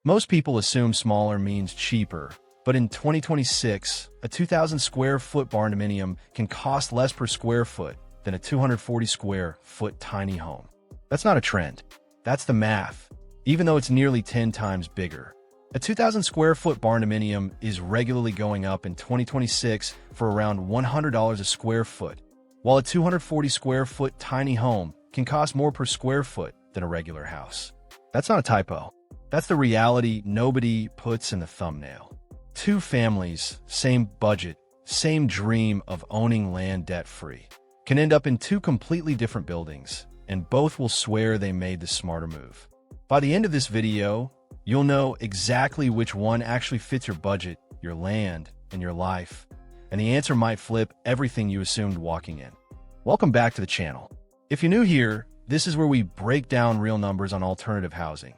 Most people assume smaller means cheaper, but in 2026, a 2,000 square foot barndominium can cost less per square foot than a 240 square foot tiny home. That's not a trend. That's the math, even though it's nearly 10 times bigger. A 2,000 square foot barndominium is regularly going up in 2026 for around $100 a square foot, while a 240 square foot tiny home can cost more per square foot than a regular house. That's not a typo. That's the reality nobody puts in the thumbnail. Two families, same budget, same dream of owning land debt-free, can end up in two completely different buildings, and both will swear they made the smarter move. By the end of this video, you'll know exactly which one actually fits your budget, your land, and your life, and the answer might flip everything you assumed walking in. Welcome back to the channel. If you're new here, this is where we break down real numbers on alternative housing.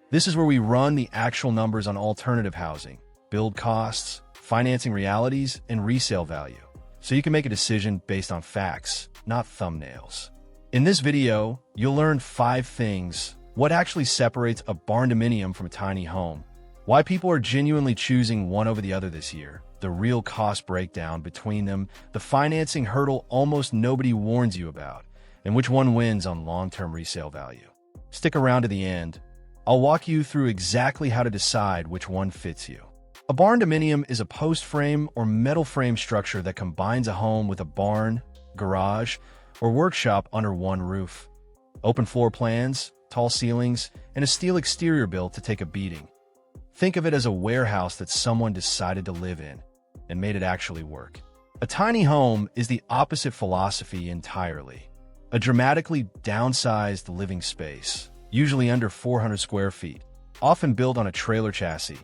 This is where we run the actual numbers on alternative housing, build costs, financing realities, and resale value, so you can make a decision based on facts, not thumbnails. In this video, you'll learn 5 things: what actually separates a barndominium from a tiny home, why people are genuinely choosing one over the other this year, the real cost breakdown between them, the financing hurdle almost nobody warns you about, and which one wins on long-term resale value. Stick around to the end. I'll walk you through exactly how to decide which one fits you. A barndominium is a post frame or metal frame structure that combines a home with a barn, garage, or workshop under one roof. Open floor plans, tall ceilings, and a steel exterior built to take a beating. Think of it as a warehouse that someone decided to live in and made it actually work. A tiny home is the opposite philosophy entirely. A dramatically downsized living space, usually under 400 square feet, often built on a trailer chassis,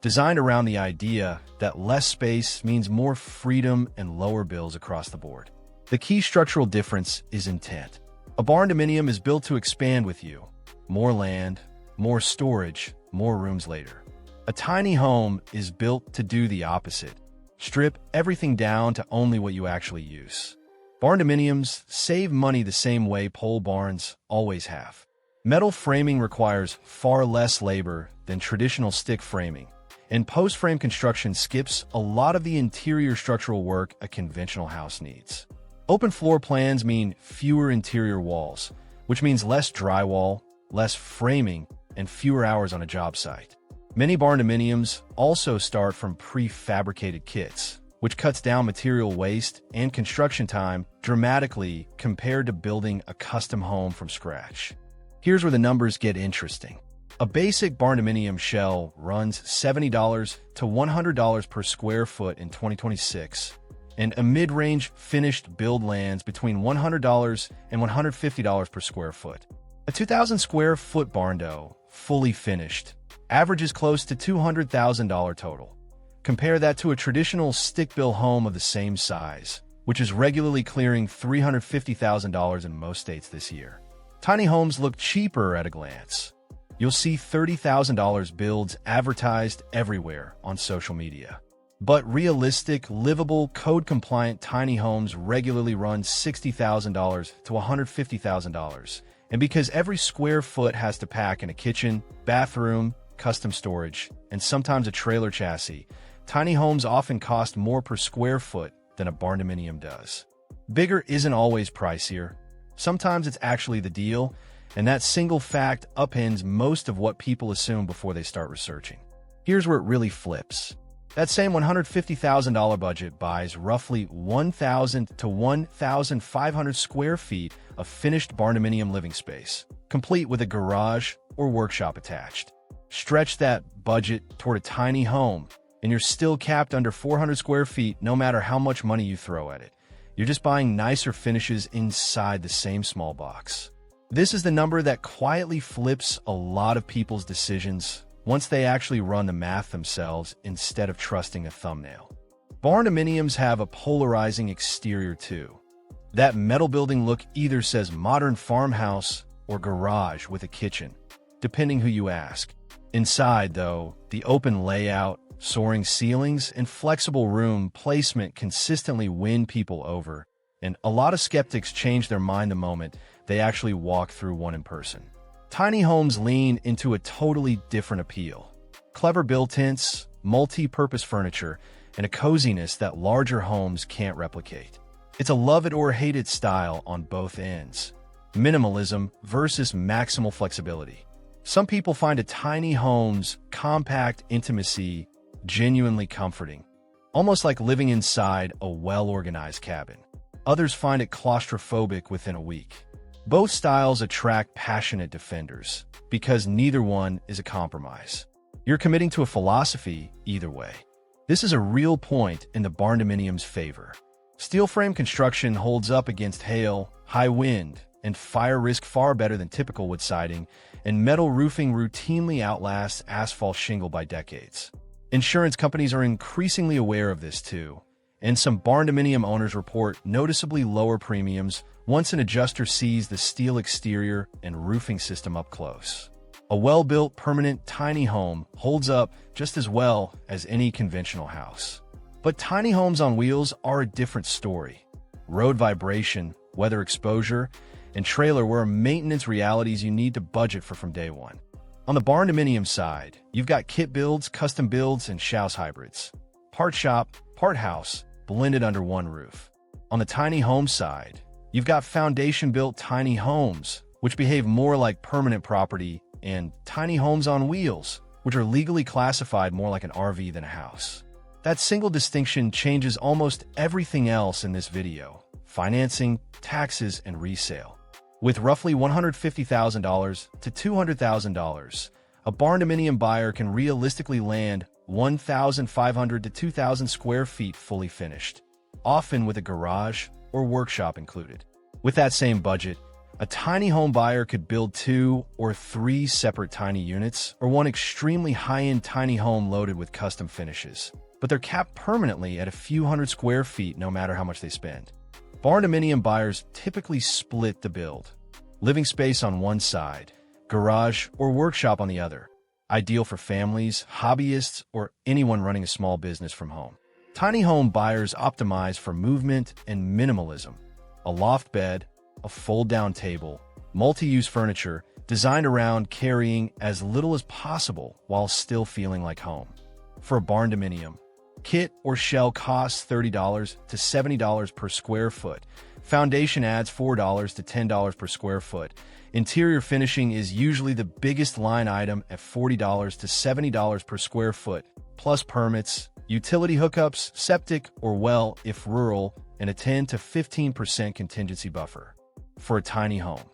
designed around the idea that less space means more freedom and lower bills across the board. The key structural difference is intent. A barndominium is built to expand with you. More land, more storage, more rooms later. A tiny home is built to do the opposite. Strip everything down to only what you actually use. Barndominiums save money the same way pole barns always have. Metal framing requires far less labor than traditional stick framing, and post-frame construction skips a lot of the interior structural work a conventional house needs. Open floor plans mean fewer interior walls, which means less drywall, less framing, and fewer hours on a job site. Many barndominiums also start from prefabricated kits, which cuts down material waste and construction time dramatically compared to building a custom home from scratch. Here's where the numbers get interesting. A basic barndominium shell runs $70 to $100 per square foot in 2026, and a mid-range finished build lands between $100 and $150 per square foot. A 2,000 square foot barndo, fully finished, averages close to $200,000 total. Compare that to a traditional stick-built home of the same size, which is regularly clearing $350,000 in most states this year. Tiny homes look cheaper at a glance. You'll see $30,000 builds advertised everywhere on social media. But realistic, livable, code-compliant tiny homes regularly run $60,000 to $150,000. And because every square foot has to pack in a kitchen, bathroom, custom storage, and sometimes a trailer chassis, tiny homes often cost more per square foot than a barndominium does. Bigger isn't always pricier. Sometimes it's actually the deal, and that single fact upends most of what people assume before they start researching. Here's where it really flips. That same $150,000 budget buys roughly 1,000 to 1,500 square feet of finished barndominium living space, complete with a garage or workshop attached. Stretch that budget toward a tiny home, and you're still capped under 400 square feet no matter how much money you throw at it. You're just buying nicer finishes inside the same small box. This is the number that quietly flips a lot of people's decisions once they actually run the math themselves instead of trusting a thumbnail. Barndominiums have a polarizing exterior too. That metal building look either says modern farmhouse or garage with a kitchen, depending who you ask. Inside, though, the open layout, soaring ceilings, and flexible room placement consistently win people over, and a lot of skeptics change their mind the moment they actually walk through one in person. Tiny homes lean into a totally different appeal. clever built-ins, multi-purpose furniture, and a coziness that larger homes can't replicate. It's a love-it-or-hate-it style on both ends. Minimalism versus maximal flexibility. Some people find a tiny home's compact intimacy genuinely comforting, almost like living inside a well-organized cabin. Others find it claustrophobic within a week. Both styles attract passionate defenders, because neither one is a compromise. You're committing to a philosophy either way. This is a real point in the Barndominium's favor. Steel frame construction holds up against hail, high wind, and fire risk far better than typical wood siding, and metal roofing routinely outlasts asphalt shingle by decades. Insurance companies are increasingly aware of this too, and some Barndominium owners report noticeably lower premiums once an adjuster sees the steel exterior and roofing system up close. A well-built, permanent, tiny home holds up just as well as any conventional house. But tiny homes on wheels are a different story. Road vibration, weather exposure, and trailer were maintenance realities you need to budget for from day one. On the Barndominium side, you've got kit builds, custom builds, and Schaus hybrids. Part shop, part house, blended under one roof. On the tiny home side, you've got foundation-built tiny homes, which behave more like permanent property, and tiny homes on wheels, which are legally classified more like an RV than a house. That single distinction changes almost everything else in this video: financing, taxes, and resale. With roughly $150,000 to $200,000, a Barndominium buyer can realistically land 1,500 to 2,000 square feet fully finished, often with a garage or workshop included. With that same budget, a tiny home buyer could build 2 or 3 separate tiny units, or one extremely high-end tiny home loaded with custom finishes. But they're capped permanently at a few hundred square feet no matter how much they spend. Barndominium buyers typically split the build. Living space on one side, garage or workshop on the other. Ideal for families, hobbyists, or anyone running a small business from home. Tiny home buyers optimize for movement and minimalism. A loft bed, a fold-down table, multi-use furniture designed around carrying as little as possible while still feeling like home. For a Barndominium, kit or shell costs $30 to $70 per square foot. Foundation adds $4 to $10 per square foot. Interior finishing is usually the biggest line item at $40 to $70 per square foot, plus permits, utility hookups, septic or well if rural, and a 10 to 15% contingency buffer. For a tiny home,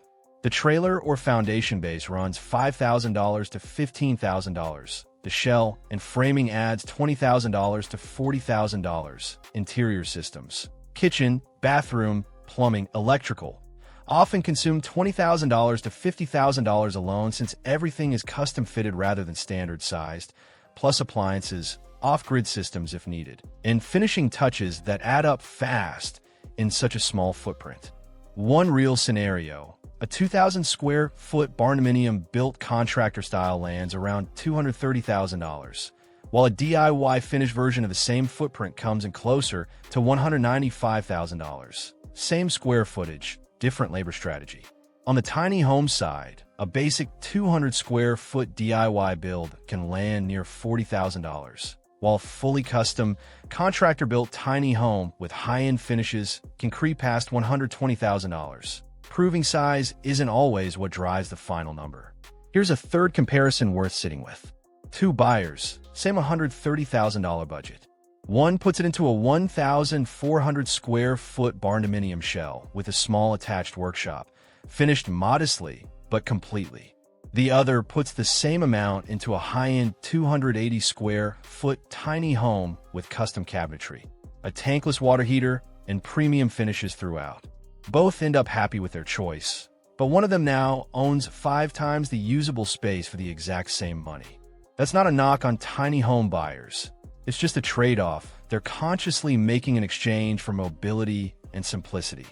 the trailer or foundation base runs $5,000 to $15,000. The shell and framing adds $20,000 to $40,000. Interior systems, kitchen, bathroom, plumbing, electrical, often consume $20,000 to $50,000 alone since everything is custom-fitted rather than standard-sized, plus appliances, off-grid systems if needed, and finishing touches that add up fast in such a small footprint. One real scenario: a 2,000 square foot Barndominium built contractor style lands around $230,000, while a DIY finished version of the same footprint comes in closer to $195,000. Same square footage, different labor strategy. On the tiny home side, a basic 200 square foot DIY build can land near $40,000, while fully custom, contractor-built tiny home with high-end finishes can creep past $120,000. Proving size isn't always what drives the final number. Here's a third comparison worth sitting with. 2 buyers, same $130,000 budget. One puts it into a 1,400 square foot Barndominium shell with a small attached workshop, finished modestly but completely. The other puts the same amount into a high-end 280 square foot tiny home with custom cabinetry, a tankless water heater, and premium finishes throughout. Both end up happy with their choice, but one of them now owns 5 times the usable space for the exact same money. That's not a knock on tiny home buyers. It's just a trade-off they're consciously making in exchange for mobility and simplicity.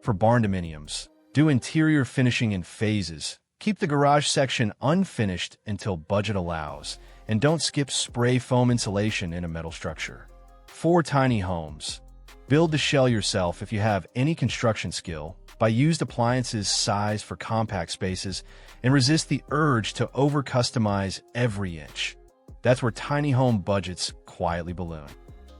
For Barndominiums, do interior finishing in phases. Keep the garage section unfinished until budget allows, and don't skip spray foam insulation in a metal structure. For tiny homes, build the shell yourself if you have any construction skill, buy used appliances sized for compact spaces, and resist the urge to over-customize every inch. That's where tiny home budgets quietly balloon.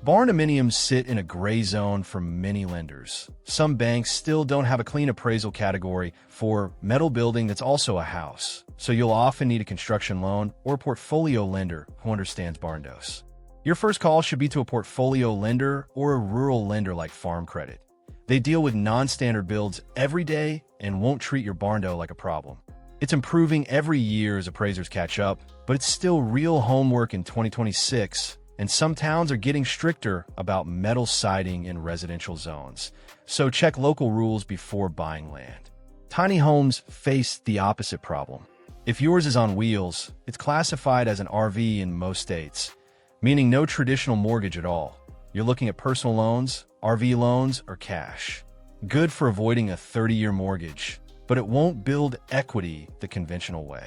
Barndominiums sit in a gray zone for many lenders. Some banks still don't have a clean appraisal category for metal building that's also a house, so you'll often need a construction loan or a portfolio lender who understands Barndos. Your first call should be to a portfolio lender or a rural lender like Farm Credit. They deal with non-standard builds every day and won't treat your Barndo like a problem. It's improving every year as appraisers catch up, but it's still real homework in 2026, and some towns are getting stricter about metal siding in residential zones. So check local rules before buying land. Tiny homes face the opposite problem. If yours is on wheels, it's classified as an RV in most states, meaning no traditional mortgage at all. You're looking at personal loans, RV loans, or cash. Good for avoiding a 30-year mortgage, but it won't build equity the conventional way.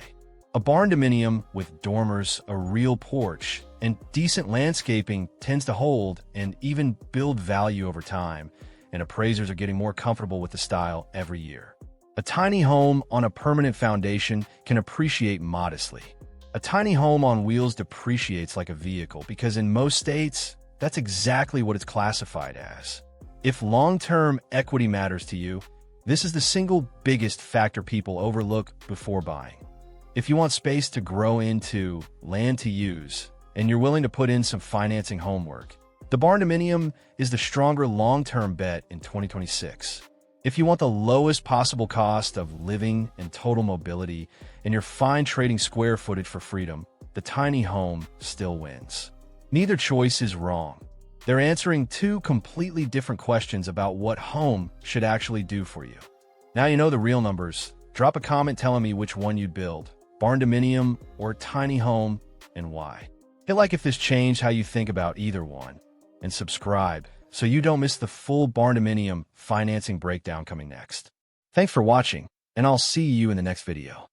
A barndominium with dormers, a real porch, and decent landscaping tends to hold and even build value over time, and appraisers are getting more comfortable with the style every year. A tiny home on a permanent foundation can appreciate modestly. A tiny home on wheels depreciates like a vehicle because in most states, that's exactly what it's classified as. If long-term equity matters to you, this is the single biggest factor people overlook before buying. If you want space to grow into, land to use, and you're willing to put in some financing homework, the Barndominium is the stronger long-term bet in 2026. If you want the lowest possible cost of living and total mobility, and you're fine trading square footage for freedom, the tiny home still wins. Neither choice is wrong. They're answering two completely different questions about what home should actually do for you. Now you know the real numbers. Drop a comment telling me which one you'd build, Barndominium or tiny home, and why. Hit like if this changed how you think about either one, and subscribe so you don't miss the full Barndominium financing breakdown coming next. Thanks for watching, and I'll see you in the next video.